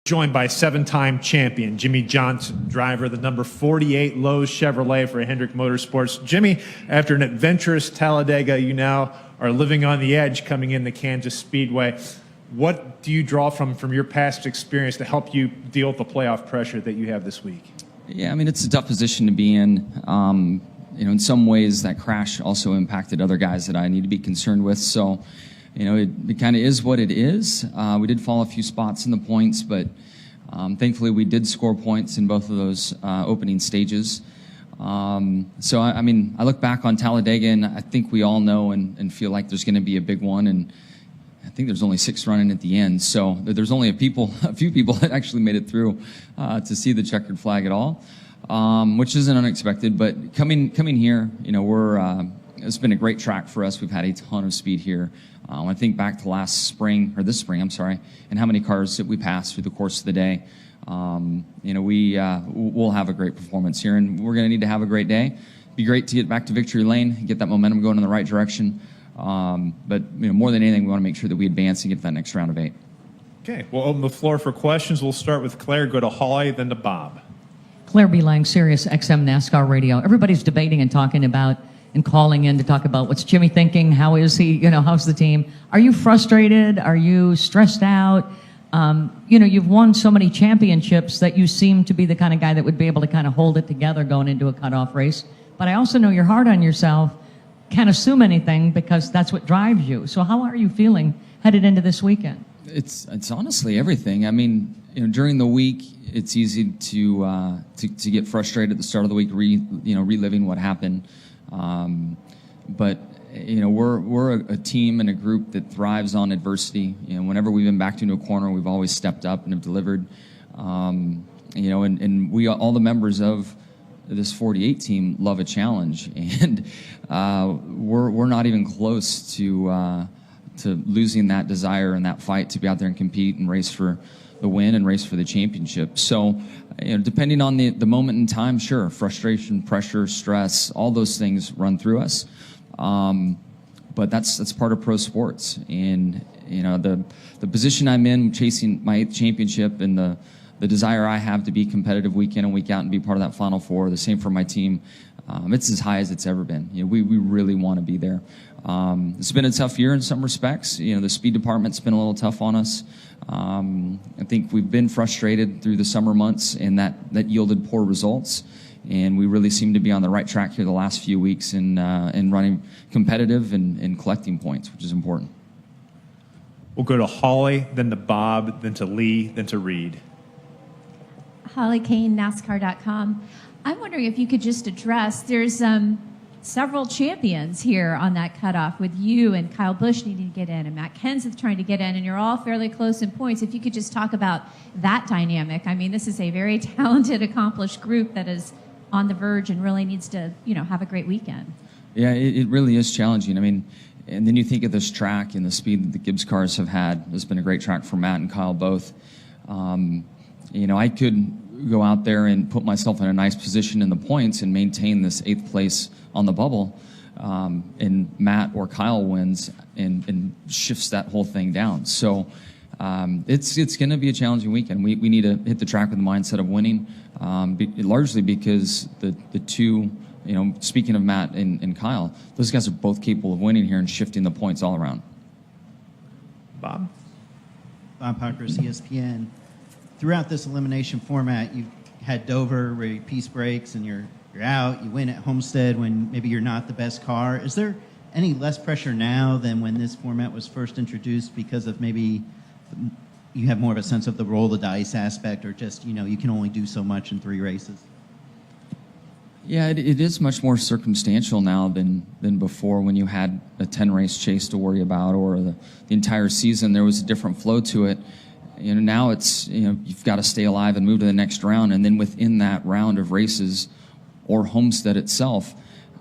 Joined by seven-time champion Jimmie Johnson, driver of the number 48 Lowe's Chevrolet for Hendrick Motorsports. Jimmie, after an adventurous Talladega, you now are living on the edge coming into Kansas Speedway. What do you draw from your past experience to help you deal with the playoff pressure that you have this week? Yeah, I mean, it's a tough position to be in. In some ways, that crash also impacted other guys that I need to be concerned with. So, it kind of is what it is. We did fall a few spots in the points, but thankfully we did score points in both of those opening stages. So, I look back on Talladega, and I think we all know and feel like there's going to be a big one. And I think there's only 6 running at the end. So there's only a few people that actually made it through to see the checkered flag at all, which isn't unexpected. But coming here, it's been a great track for us. We've had a ton of speed here. When I think back to this spring, and how many cars that we passed through the course of the day, we'll have a great performance here, and we're going to need to have a great day. It'd be great to get back to victory lane, get that momentum going in the right direction. But more than anything, we want to make sure that we advance and get to that next round of 8. Okay, we'll open the floor for questions. We'll start with Claire, go to Holly, then to Bob. Claire B. Lang, Sirius XM NASCAR Radio. Everybody's debating and talking about and calling in to talk about what's Jimmie thinking, how is he, how's the team. Are you frustrated? Are you stressed out? You've won so many championships that you seem to be the kind of guy that would be able to kind of hold it together going into a cutoff race. But I also know you're hard on yourself, can't assume anything because that's what drives you. So how are you feeling headed into this weekend? It's honestly everything. During the week, it's easy to get frustrated at the start of the week, reliving what happened. But we're a team and a group that thrives on adversity. Whenever we've been backed into a corner, we've always stepped up and have delivered. And we all the members of this 48 team love a challenge, and we're not even close to losing that desire and that fight to be out there and compete and race for the win and race for the championship. So, depending on the moment in time, sure, frustration, pressure, stress, all those things run through us. But that's part of pro sports, and the position I'm in, chasing my 8th championship, and the desire I have to be competitive week in and week out and be part of that Final Four. The same for my team. It's as high as it's ever been. We really want to be there. It's been a tough year in some respects. The speed department's been a little tough on us. I think we've been frustrated through the summer months, and that yielded poor results. And we really seem to be on the right track here the last few weeks in running competitive and collecting points, which is important. We'll go to Holly, then to Bob, then to Lee, then to Reed. Holly Kane, NASCAR.com. I'm wondering if you could just address, there's several champions here on that cutoff with you and Kyle Busch needing to get in and Matt Kenseth trying to get in, and you're all fairly close in points. If you could just talk about that dynamic. This is a very talented, accomplished group that is on the verge and really needs to, have a great weekend. Yeah, it really is challenging. And then you think of this track and the speed that the Gibbs cars have had. It's been a great track for Matt and Kyle both. I could go out there and put myself in a nice position in the points and maintain this 8th place on the bubble, and Matt or Kyle wins and shifts that whole thing down. So it's going to be a challenging weekend. We need to hit the track with the mindset of winning, largely because the two, speaking of Matt and Kyle, those guys are both capable of winning here and shifting the points all around. Bob Parker, ESPN. Throughout this elimination format, you've had Dover where you piece breaks and you're out. You win at Homestead when maybe you're not the best car. Is there any less pressure now than when this format was first introduced because of maybe you have more of a sense of the roll of the dice aspect, or just, you can only do so much in 3 races? Yeah, it is much more circumstantial now than before, when you had a 10-race chase to worry about, or the entire season. There was a different flow to it. Now it's, you've got to stay alive and move to the next round. And then within that round of races or Homestead itself,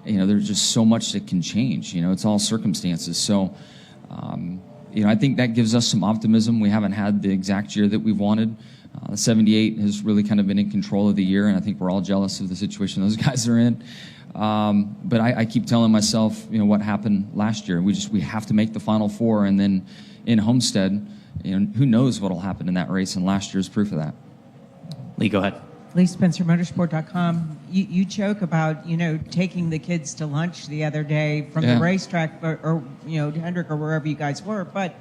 there's just so much that can change. It's all circumstances. So, I think that gives us some optimism. We haven't had the exact year that we've wanted. The 78 has really kind of been in control of the year, and I think we're all jealous of the situation those guys are in. But I keep telling myself, what happened last year. We have to make the Final Four, and then in Homestead, who knows what will happen in that race, and last year's proof of that. Lee, go ahead. LeeSpencerMotorsport.com. You joke about, taking the kids to lunch the other day from the racetrack or Hendrick or wherever you guys were. But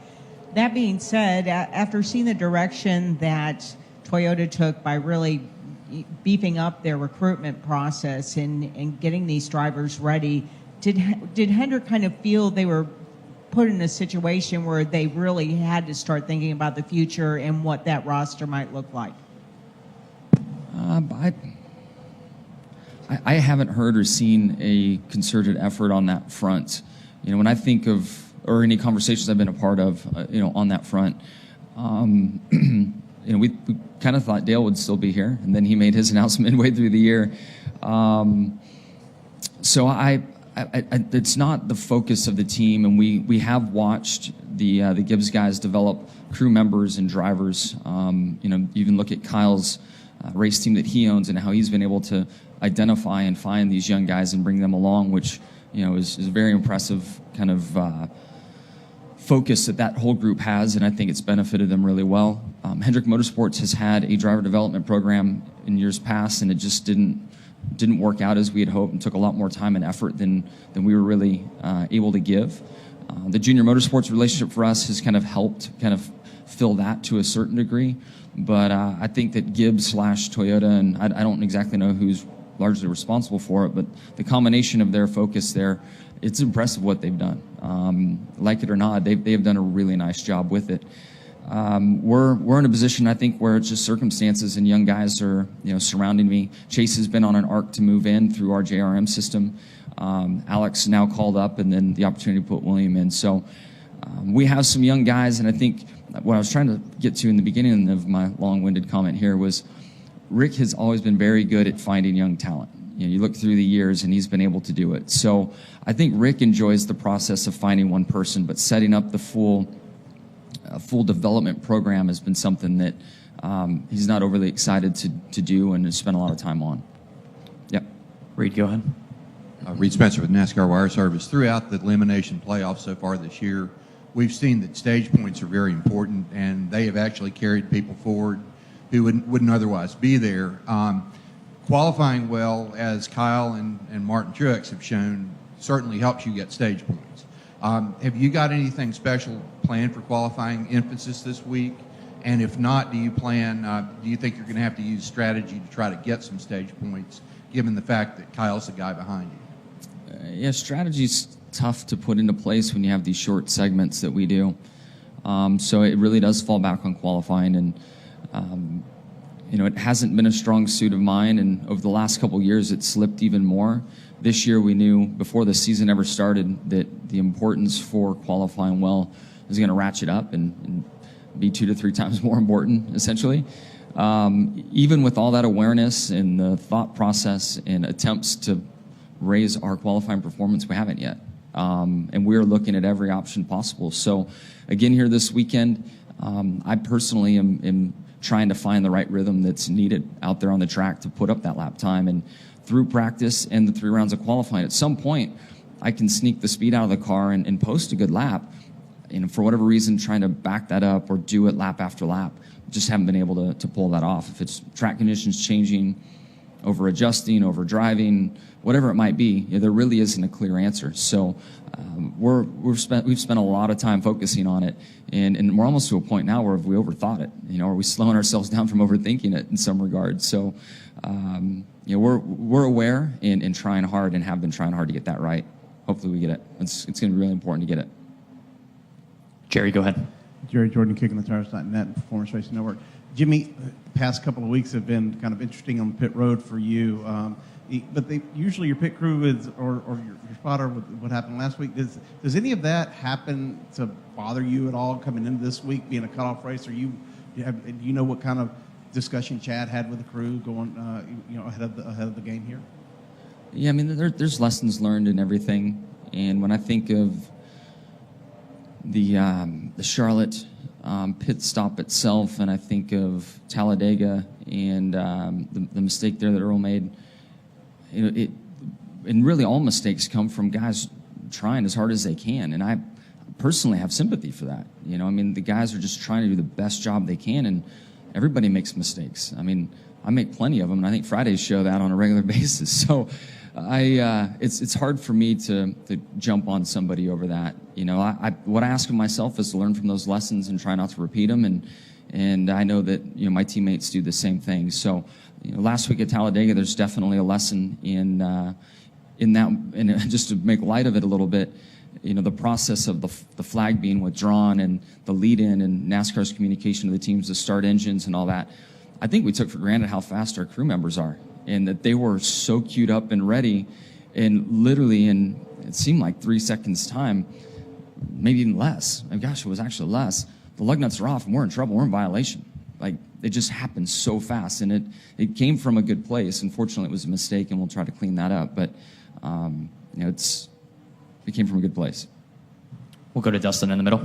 that being said, after seeing the direction that Toyota took by really beefing up their recruitment process and getting these drivers ready, did Hendrick kind of feel they were put in a situation where they really had to start thinking about the future and what that roster might look like? I haven't heard or seen a concerted effort on that front. When I think of, or any conversations I've been a part of, on that front, we kind of thought Dale would still be here, and then he made his announcement midway through the year. So it's not the focus of the team, and we have watched the Gibbs guys develop crew members and drivers. Even look at Kyle's race team that he owns and how he's been able to identify and find these young guys and bring them along, which is very impressive kind of focus that whole group has, and I think it's benefited them really well. Hendrick Motorsports has had a driver development program in years past, and it just didn't work out as we had hoped, and took a lot more time and effort than we were really able to give. The Junior Motorsports relationship for us has kind of helped fill that to a certain degree, but I think that Gibbs/Toyota, and I don't exactly know who's largely responsible for it, but the combination of their focus there, it's impressive what they've done. Like it or not, they've done a really nice job with it. We're in a position, I think, where it's just circumstances and young guys are surrounding me. Chase has been on an arc to move in through our JRM system. Alex now called up, and then the opportunity to put William in. So we have some young guys, and I think what I was trying to get to in the beginning of my long-winded comment here was Rick has always been very good at finding young talent. You look through the years, and he's been able to do it. So I think Rick enjoys the process of finding one person, but setting up the full development program has been something that he's not overly excited to do and has spent a lot of time on. Yep. Reed, go ahead. Reed Spencer with NASCAR Wire Service. Throughout the elimination playoffs so far this year, we've seen that stage points are very important, and they have actually carried people forward who wouldn't otherwise be there. Qualifying well, as Kyle and Martin Truex have shown, certainly helps you get stage points. Have you got anything special planned for qualifying emphasis this week? And if not, do you think you're going to have to use strategy to try to get some stage points, given the fact that Kyle's the guy behind you? Yeah, strategy's tough to put into place when you have these short segments that we do. So it really does fall back on qualifying, and it hasn't been a strong suit of mine, and over the last couple of years it's slipped even more. This year we knew before the season ever started that the importance for qualifying well is going to ratchet up and be 2 to 3 times more important, essentially. Even with all that awareness and the thought process and attempts to raise our qualifying performance, we haven't yet. And we're looking at every option possible. So again, here this weekend, I personally am trying to find the right rhythm that's needed out there on the track to put up that lap time. And through practice and the 3 rounds of qualifying, at some point, I can sneak the speed out of the car and post a good lap. And for whatever reason, trying to back that up or do it lap after lap, just haven't been able to pull that off. If it's track conditions changing, over adjusting, over driving, whatever it might be, there really isn't a clear answer. So we've spent a lot of time focusing on it, and we're almost to a point now where we overthought it. Are we slowing ourselves down from overthinking it in some regards? So we're aware and trying hard, and have been trying hard to get that right. Hopefully we get it. It's going to be really important to get it. Jerry, go ahead. Jerry Jordan, KickingTheTires.net, Performance Racing Network. Jimmie, past couple of weeks have been kind of interesting on the pit road for you. But usually your pit crew or your spotter with what happened last week. Does any of that happen to bother you at all coming into this week, being a cutoff race? Do you know what kind of discussion Chad had with the crew going ahead of the game here? Yeah, I mean, there's lessons learned in everything, and when I think of the Charlotte pit stop itself, and I think of Talladega and the mistake there that Earl made, and really all mistakes come from guys trying as hard as they can. And I personally have sympathy for that. You know, I mean, the guys are just trying to do the best job they can, and everybody makes mistakes. I mean, I make plenty of them, and I think Fridays show that on a regular basis. So it's hard for me to jump on somebody over that. You know, what I ask of myself is to learn from those lessons and try not to repeat them, and I know that, you know, my teammates do the same thing. So, you know, last week at Talladega, there's definitely a lesson in that, and just to make light of it a little bit, you know, the process of the flag being withdrawn and the lead-in and NASCAR's communication to the teams to start engines and all that. I think we took for granted how fast our crew members are, and that they were so queued up and ready, and literally in, it seemed like 3 seconds time, maybe even less. I mean, gosh, it was actually less. The lug nuts are off and we're in trouble. We're in violation. Like, it just happened so fast, and it came from a good place. Unfortunately, it was a mistake, and we'll try to clean that up. But you know, it came from a good place. We'll go to Dustin in the middle.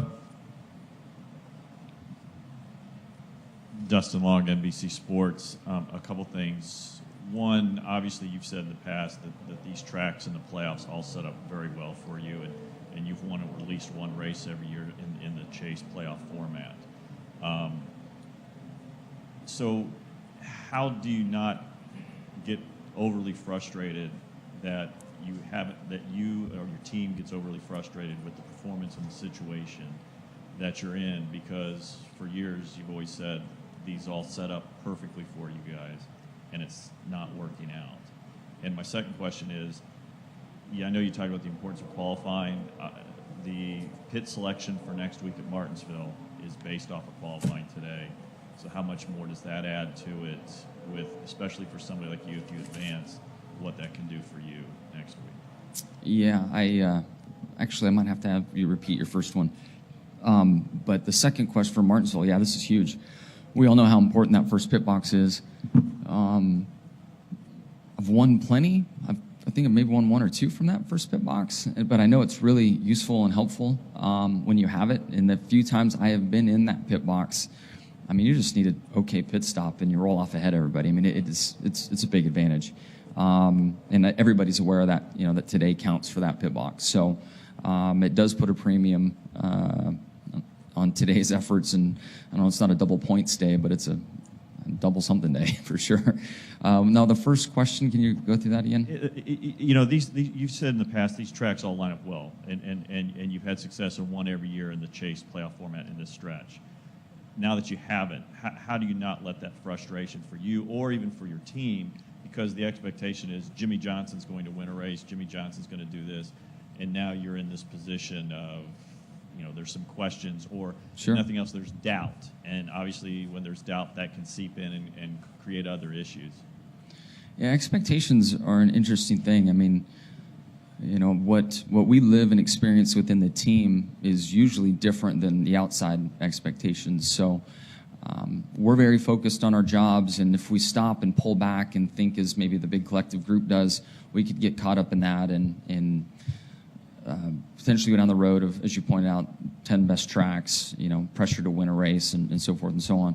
Dustin Long, NBC Sports. A couple things. One, obviously, you've said in the past that these tracks in the playoffs all set up very well for you, and you've won at least one race every year in the Chase playoff format. So how do you not get overly frustrated that you or your team gets overly frustrated with the performance and the situation that you're in? Because for years you've always said these all set up perfectly for you guys, and it's not working out. And my second question is, yeah, I know you talked about the importance of qualifying. The pit selection for next week at Martinsville is based off of qualifying today. So how much more does that add to it, with especially for somebody like you, if you advance, what that can do for you next week? Yeah, actually I might have to have you repeat your first one. But the second question for Martinsville, yeah, this is huge. We all know how important that first pit box is. I've won plenty. I think I've maybe won one or two from that first pit box, but I know it's really useful and helpful when you have it. And the few times I have been in that pit box, I mean, you just need an okay pit stop and you roll off ahead of everybody. I mean, it's a big advantage, and everybody's aware of that. You know that today counts for that pit box, so it does put a premium on today's efforts. And I know it's not a double points day, but it's a double something day for sure. Now, the first question, can you go through that again? You know, these you've said in the past these tracks all line up well, and you've had success and won every year in the Chase playoff format in this stretch. Now that you haven't, how do you not let that frustration for you or even for your team, because the expectation is Jimmie Johnson's going to win a race, Jimmie Johnson's going to do this, and now you're in this position of, you know, there's some questions, or Sure. nothing else, there's doubt. And obviously when there's doubt, that can seep in and create other issues. Yeah, expectations are an interesting thing. I mean, you know, what we live and experience within the team is usually different than the outside expectations. So we're very focused on our jobs, and if we stop and pull back and think as maybe the big collective group does, we could get caught up in that and potentially go down the road of, as you pointed out, 10 best tracks, you know, pressure to win a race and so forth and so on.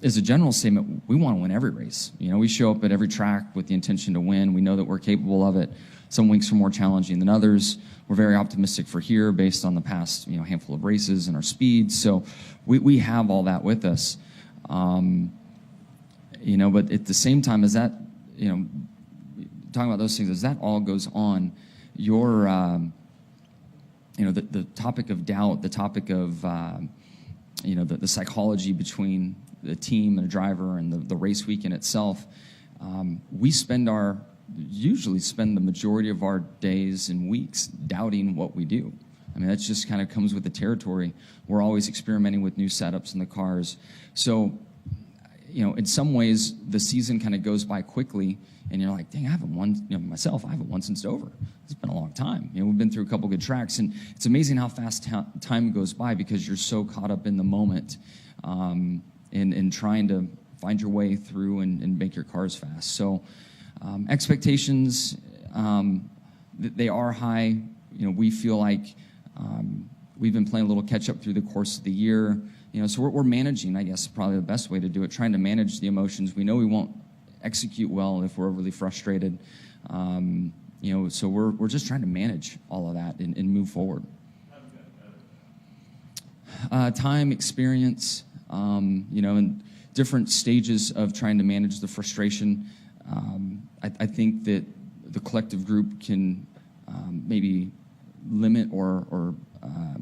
As a general statement, we want to win every race. You know, we show up at every track with the intention to win. We know that we're capable of it. Some weeks are more challenging than others. We're very optimistic for here based on the past, you know, handful of races and our speed. So we have all that with us. You know, but at the same time, as that, you know, talking about those things, as that all goes on, your, you know, the topic of doubt, the topic of, you know, the psychology between the team and the driver and the race weekend itself, we usually spend the majority of our days and weeks doubting what we do. I mean, that just kind of comes with the territory. We're always experimenting with new setups in the cars. So, you know, in some ways, the season kind of goes by quickly, and you're like, dang, I haven't won, you know, myself, I haven't won since Dover. It's been a long time. You know, we've been through a couple good tracks, and it's amazing how fast time goes by because you're so caught up in the moment and trying to find your way through and make your cars fast. So expectations, they are high. You know, we feel like we've been playing a little catch up through the course of the year. You know, so we're managing, I guess, probably the best way to do it, trying to manage the emotions. We know we won't execute well if we're overly frustrated. You know, so we're just trying to manage all of that and move forward. Time, experience, and different stages of trying to manage the frustration. I think that the collective group can maybe limit or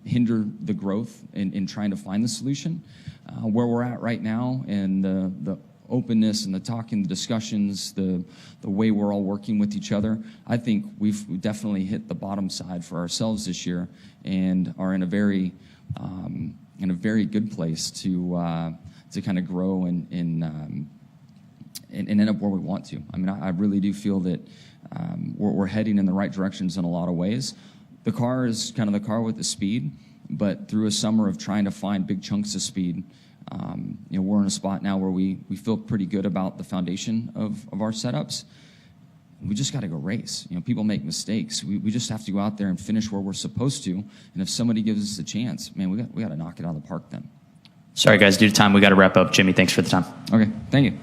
hinder the growth in trying to find the solution. Where we're at right now, and the openness and the talking, the discussions, the way we're all working with each other, I think we've definitely hit the bottom side for ourselves this year, and are in a very good place to kind of grow and end up where we want to. I mean, I really do feel that we're heading in the right directions in a lot of ways. The car is kind of the car with the speed, but through a summer of trying to find big chunks of speed, we're in a spot now where we feel pretty good about the foundation of our setups. We just got to go race. People make mistakes. We just have to go out there and finish where we're supposed to. And if somebody gives us a chance, man, we got to knock it out of the park then. Sorry, guys, due to time, we got to wrap up. Jimmie, thanks for the time. Okay, thank you.